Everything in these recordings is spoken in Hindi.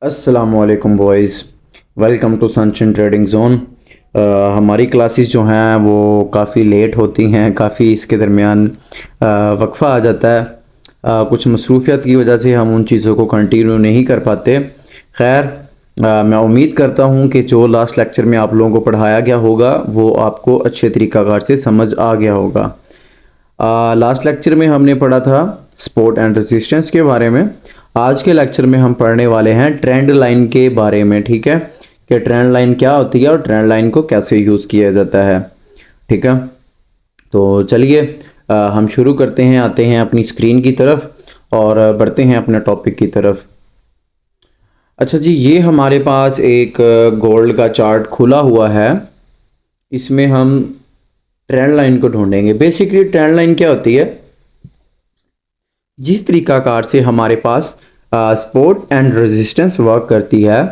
अस्सलामुअलैकुम boys, welcome to Sunshine Trading Zone. हमारी क्लासेस जो हैं वो काफ़ी लेट होती हैं, काफ़ी इसके दरमियान वक्फ़ा आ जाता है। कुछ मसरूफियत की वजह से हम उन चीज़ों को कंटिन्यू नहीं कर पाते। खैर, मैं उम्मीद करता हूँ कि जो लास्ट लेक्चर में आप लोगों को पढ़ाया गया होगा वो आपको अच्छे तरीक़ाकार से समझ आ गया होगा। लास्ट लेक्चर में हमने पढ़ा था सपोर्ट एंड रेजिस्टेंस के बारे में। आज के लेक्चर में हम पढ़ने वाले हैं ट्रेंड लाइन के बारे में। ठीक है, कि ट्रेंड लाइन क्या होती है और ट्रेंड लाइन को कैसे यूज़ किया जाता है। ठीक है, तो चलिए हम शुरू करते हैं, आते हैं अपनी स्क्रीन की तरफ और बढ़ते हैं अपने टॉपिक की तरफ। अच्छा जी, ये हमारे पास एक गोल्ड का चार्ट खुला हुआ है। इसमें हम ट्रेंड लाइन को ढूंढेंगे। बेसिकली ट्रेंड लाइन क्या होती है? जिस तरीकाकार से हमारे पास सपोर्ट एंड रेजिस्टेंस वर्क करती है,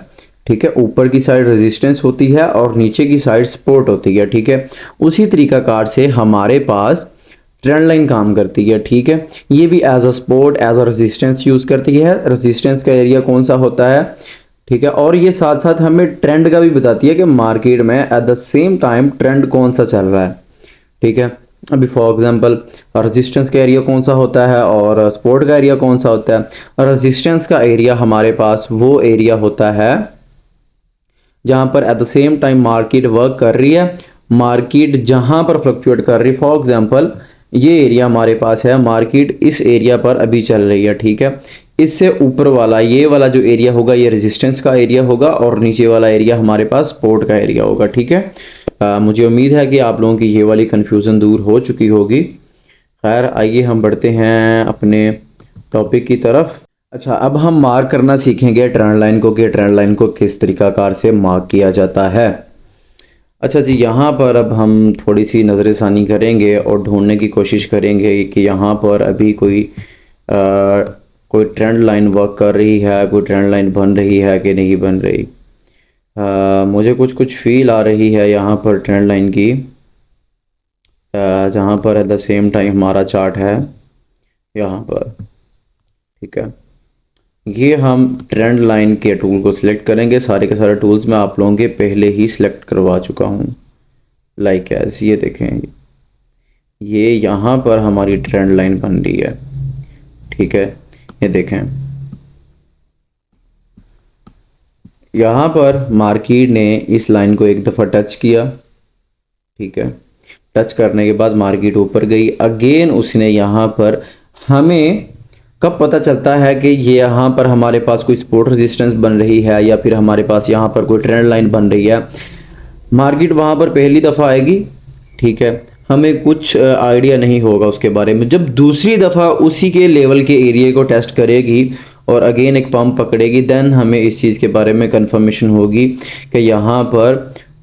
ठीक है, ऊपर की साइड रेजिस्टेंस होती है और नीचे की साइड सपोर्ट होती है। ठीक है, उसी तरीकाकार से हमारे पास ट्रेंड लाइन काम करती है। ठीक है, ये भी as a support as a resistance use करती है। रेजिस्टेंस का एरिया कौन सा होता है, ठीक है, और ये साथ साथ हमें ट्रेंड का भी बताती है कि मार्केट में at the same time trend कौन सा चल रहा है। ठीक है, अभी फॉर एग्जांपल रेजिस्टेंस का एरिया कौन सा होता है और सपोर्ट का एरिया कौन सा होता है। रेजिस्टेंस का एरिया हमारे पास वो एरिया होता है जहां पर at the same time market work कर रही है, मार्केट जहां पर फ्लक्चुएट कर रही है। फॉर एग्जांपल ये एरिया हमारे पास है, मार्केट इस एरिया पर अभी चल रही है। ठीक है, इससे ऊपर वाला ये वाला जो एरिया होगा ये रेजिस्टेंस का एरिया होगा और नीचे वाला एरिया हमारे पास सपोर्ट का एरिया होगा। ठीक है, मुझे उम्मीद है कि आप लोगों की ये वाली कन्फ्यूज़न दूर हो चुकी होगी। खैर, आइए हम बढ़ते हैं अपने टॉपिक की तरफ। अच्छा, अब हम मार्क करना सीखेंगे ट्रेंड लाइन को, कि ट्रेंड लाइन को किस तरीकाकार से मार्क किया जाता है। अच्छा जी, यहाँ पर अब हम थोड़ी सी नज़रसानी करेंगे और ढूंढने की कोशिश करेंगे कि यहाँ पर अभी कोई ट्रेंड लाइन वर्क कर रही है, कोई ट्रेंड लाइन बन रही है कि नहीं बन रही। मुझे कुछ फील आ रही है यहाँ पर ट्रेंड लाइन की, जहाँ पर एट द सेम टाइम हमारा चार्ट है यहाँ पर। ठीक है, ये हम ट्रेंड लाइन के टूल को सिलेक्ट करेंगे। सारे के सारे टूल्स मैं आप लोगों के पहले ही सिलेक्ट करवा चुका हूँ। लाइक एज ये देखें, ये यहाँ पर हमारी ट्रेंड लाइन बन रही है। ठीक है, ये देखें, यहाँ पर मार्केट ने इस लाइन को एक दफ़ा टच किया। ठीक है, टच करने के बाद मार्केट ऊपर गई। अगेन उसने यहाँ पर, हमें कब पता चलता है कि ये यहाँ पर हमारे पास कोई सपोर्ट रेजिस्टेंस बन रही है या फिर हमारे पास यहाँ पर कोई ट्रेंड लाइन बन रही है? मार्केट वहाँ पर पहली दफ़ा आएगी, ठीक है, हमें कुछ आइडिया नहीं होगा उसके बारे में। जब दूसरी दफ़ा उसी के लेवल के एरिया को टेस्ट करेगी और अगेन एक पंप पकड़ेगी, देन हमें इस चीज़ के बारे में कंफर्मेशन होगी कि यहाँ पर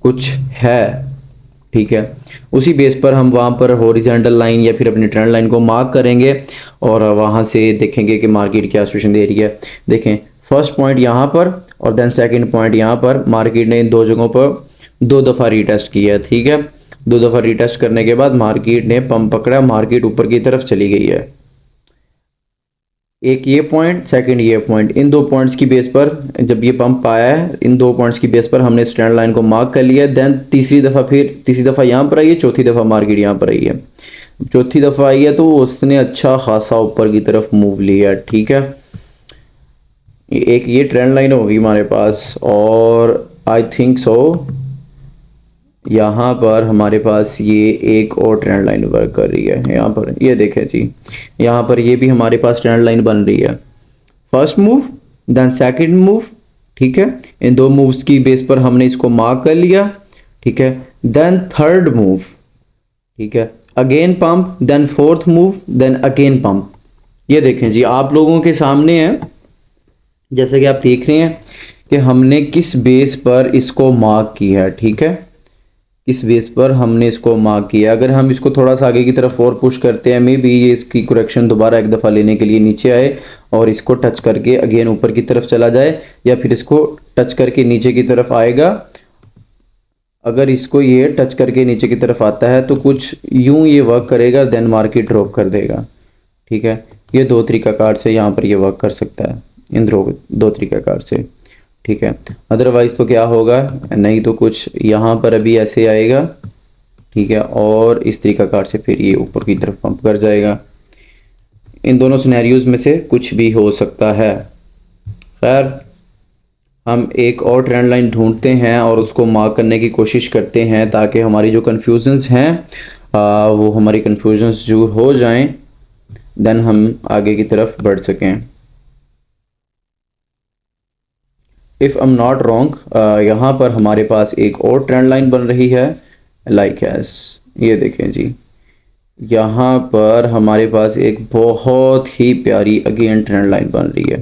कुछ है। ठीक है, उसी बेस पर हम वहाँ पर हॉरिजॉन्टल लाइन या फिर अपनी ट्रेंड लाइन को मार्क करेंगे और वहाँ से देखेंगे कि मार्केट क्या सिचुएशन दे रही है। देखें, फर्स्ट पॉइंट यहाँ पर और देन सेकंड पॉइंट यहाँ पर मार्केट ने इन दो जगहों पर दो दफ़ा रीटेस्ट किया है। ठीक है, दो दफ़ा रीटेस्ट करने के बाद मार्केट ने पंप पकड़ा, मार्केट ऊपर की तरफ चली गई है। एक ये पॉइंट, सेकंड ये पॉइंट, इन दो पॉइंट्स की बेस पर जब ये पंप आया है, इन दो पॉइंट्स की बेस पर हमने स्टैंड लाइन को मार्क कर लिया। देन तीसरी दफ़ा यहाँ पर आई है, चौथी दफ़ा मार्केट यहाँ पर आई है। चौथी दफ़ा आई है तो उसने अच्छा खासा ऊपर की तरफ मूव लिया। ठीक है, एक ये ट्रेंड लाइन होगी हमारे पास और आई थिंक सो यहाँ पर हमारे पास ये एक और ट्रेंड लाइन वर्क कर रही है। यहाँ पर ये देखें जी, यहाँ पर ये भी हमारे पास ट्रेंड लाइन बन रही है। First move then second move. ठीक है, इन दो मूव्स की बेस पर हमने इसको मार्क कर लिया। ठीक है, देन थर्ड मूव, ठीक है, again pump, then fourth move, then again pump. ये देखें जी, आप लोगों के सामने है, जैसे कि आप देख रहे हैं कि हमने किस बेस पर इसको मार्क किया है। ठीक है, इस बेस पर हमने इसको मार्क किया। अगर हम इसको थोड़ा सा आगे की तरफ और पुश करते हैं, मे बी ये इसकी करेक्शन दोबारा एक दफ़ा लेने के लिए नीचे आए और इसको टच करके अगेन ऊपर की तरफ चला जाए, या फिर इसको टच करके नीचे की तरफ आएगा। अगर इसको ये टच करके नीचे की तरफ आता है तो कुछ यूं ये वर्क करेगा, देन मार्केट ड्रॉप कर देगा। ठीक है, ये दो तरीकाकार से यहाँ पर ये वर्क कर सकता है, इन दो तरीकाकार से। ठीक है। अदरवाइज़ तो क्या होगा, नहीं तो कुछ यहाँ पर अभी ऐसे आएगा, ठीक है, और इस तरीका कार से फिर ये ऊपर की तरफ पंप कर जाएगा। इन दोनों सिनेरियोज में से कुछ भी हो सकता है। खैर, हम एक और ट्रेंड लाइन ढूंढते हैं और उसको मार्क करने की कोशिश करते हैं ताकि हमारी जो कन्फ्यूजन्स हैं वो हमारी कन्फ्यूजन्स दूर हो जाएं, देन हम आगे की तरफ बढ़ सकें। If I am not wrong, यहाँ पर हमारे पास एक और ट्रेंड लाइन बन रही है लाइक एस, ये देखें जी, यहाँ पर हमारे पास एक बहुत ही प्यारी अगेन ट्रेंड लाइन बन रही है।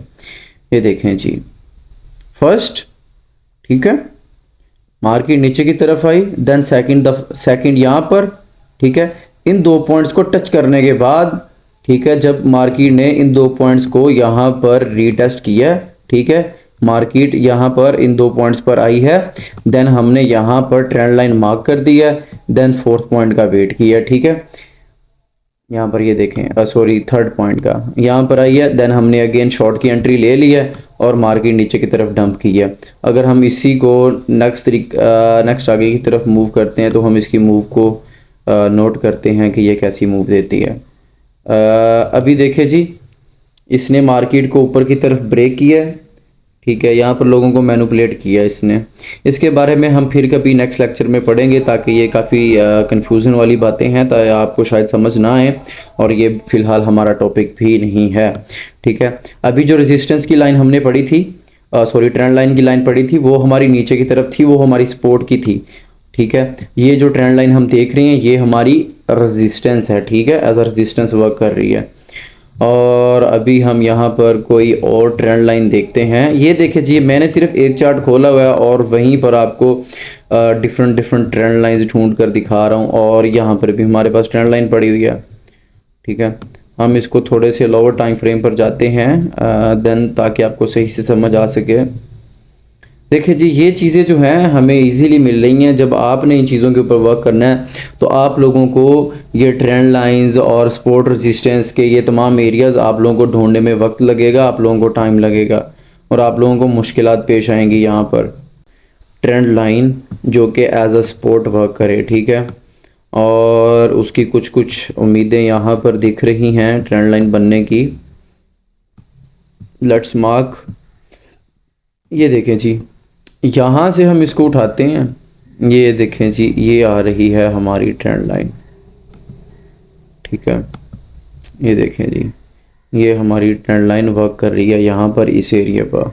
ये देखें जी, फर्स्ट, ठीक है, मार्केट नीचे की तरफ आई, देन सेकंड यहाँ पर, ठीक है, इन दो पॉइंट्स को टच करने के बाद, ठीक है, जब मार्केट ने इन दो पॉइंट्स को यहाँ पर रीटेस्ट किया, ठीक है, मार्केट यहाँ पर इन दो पॉइंट्स पर आई है, देन हमने यहाँ पर ट्रेंड लाइन मार्क कर दिया, देन फोर्थ पॉइंट का वेट किया, ठीक है, यहाँ पर ये देखें, सॉरी थर्ड पॉइंट का यहाँ पर आई है, देन हमने अगेन शॉर्ट की एंट्री ले ली है और मार्केट नीचे की तरफ डंप की है। अगर हम इसी को नेक्स्ट आगे की तरफ मूव करते हैं तो हम इसकी मूव को नोट करते हैं कि ये कैसी मूव देती है। अभी देखें जी, इसने मार्केट को ऊपर की तरफ ब्रेक किया है, ठीक है, यहाँ पर लोगों को मैनिपुलेट किया इसने। इसके बारे में हम फिर कभी नेक्स्ट लेक्चर में पढ़ेंगे ताकि ये काफ़ी कंफ्यूजन वाली बातें हैं, ताकि आपको शायद समझ ना आए, और ये फ़िलहाल हमारा टॉपिक भी नहीं है, ठीक है। अभी जो रेजिस्टेंस की लाइन हमने पढ़ी थी, सॉरी ट्रेंड लाइन की लाइन पढ़ी थी, वो हमारी नीचे की तरफ थी, वो हमारी सपोर्ट की थी, ठीक है। ये जो ट्रेंड लाइन हम देख रहे हैं ये हमारी रेजिस्टेंस है, ठीक है, एज अ रेजिस्टेंस वर्क कर रही है। और अभी हम यहाँ पर कोई और ट्रेंड लाइन देखते हैं। ये देखिए जी, मैंने सिर्फ एक चार्ट खोला हुआ है और वहीं पर आपको डिफरेंट ट्रेंड लाइंस ढूंढ कर दिखा रहा हूँ, और यहाँ पर भी हमारे पास ट्रेंड लाइन पड़ी हुई है, ठीक है। हम इसको थोड़े से लोअर टाइम फ्रेम पर जाते हैं देन, ताकि आपको सही से समझ आ सके। देखिए जी, ये चीज़ें जो हैं हमें इजीली मिल रही हैं। जब आपने इन चीज़ों के ऊपर वर्क करना है तो आप लोगों को ये ट्रेंड लाइंस और सपोर्ट रेजिस्टेंस के ये तमाम एरियाज़ आप लोगों को ढूंढने में वक्त लगेगा, आप लोगों को टाइम लगेगा और आप लोगों को मुश्किलात पेश आएंगी। यहाँ पर ट्रेंड लाइन जो कि एज अ सपोर्ट वर्क करे, ठीक है, और उसकी कुछ उम्मीदें यहाँ पर दिख रही हैं ट्रेंड लाइन बनने की। लेट्स मार्क, ये देखें जी, यहाँ से हम इसको उठाते हैं, ये देखें जी, ये आ रही है हमारी ट्रेंड लाइन, ठीक है, ये देखें जी, ये हमारी ट्रेंड लाइन वर्क कर रही है यहाँ पर इस एरिया पर।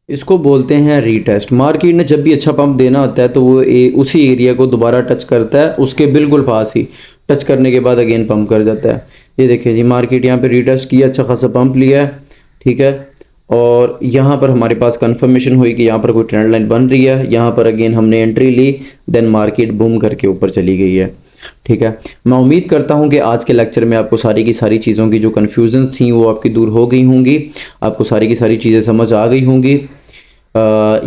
इसको बोलते हैं रीटेस्ट। मार्केट ने जब भी अच्छा पंप देना होता है तो वो उसी एरिया को दोबारा टच करता है, उसके बिल्कुल पास ही टच करने के बाद अगेन पंप कर जाता है। ये देखिए जी, मार्केट यहाँ पे रीटेस्ट किया, अच्छा खासा पंप लिया है, ठीक है, और यहाँ पर हमारे पास कंफर्मेशन हुई कि यहाँ पर कोई ट्रेंड लाइन बन रही है। यहाँ पर अगेन हमने एंट्री ली, देन मार्केट बूम करके ऊपर चली गई है, ठीक है। मैं उम्मीद करता हूँ कि आज के लेक्चर में आपको सारी की सारी चीज़ों की जो कन्फ्यूजन थी वो आपकी दूर हो गई होंगी, आपको सारी की सारी चीज़ें समझ आ गई होंगी।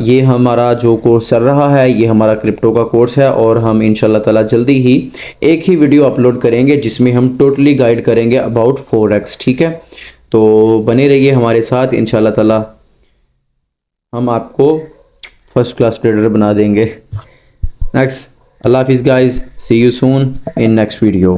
ये हमारा जो कोर्स चल रहा है ये हमारा क्रिप्टो का कोर्स है, और हम इंशाल्लाह ताला जल्दी ही एक ही वीडियो अपलोड करेंगे जिसमें हम टोटली गाइड करेंगे अबाउट फॉरेक्स, ठीक है। तो बने रहिए हमारे साथ, इंशाल्लाह ताला हम आपको फर्स्ट क्लास ट्रेडर बना देंगे। नेक्स्ट, अल्लाह हाफिज़ guys, see you soon in next video.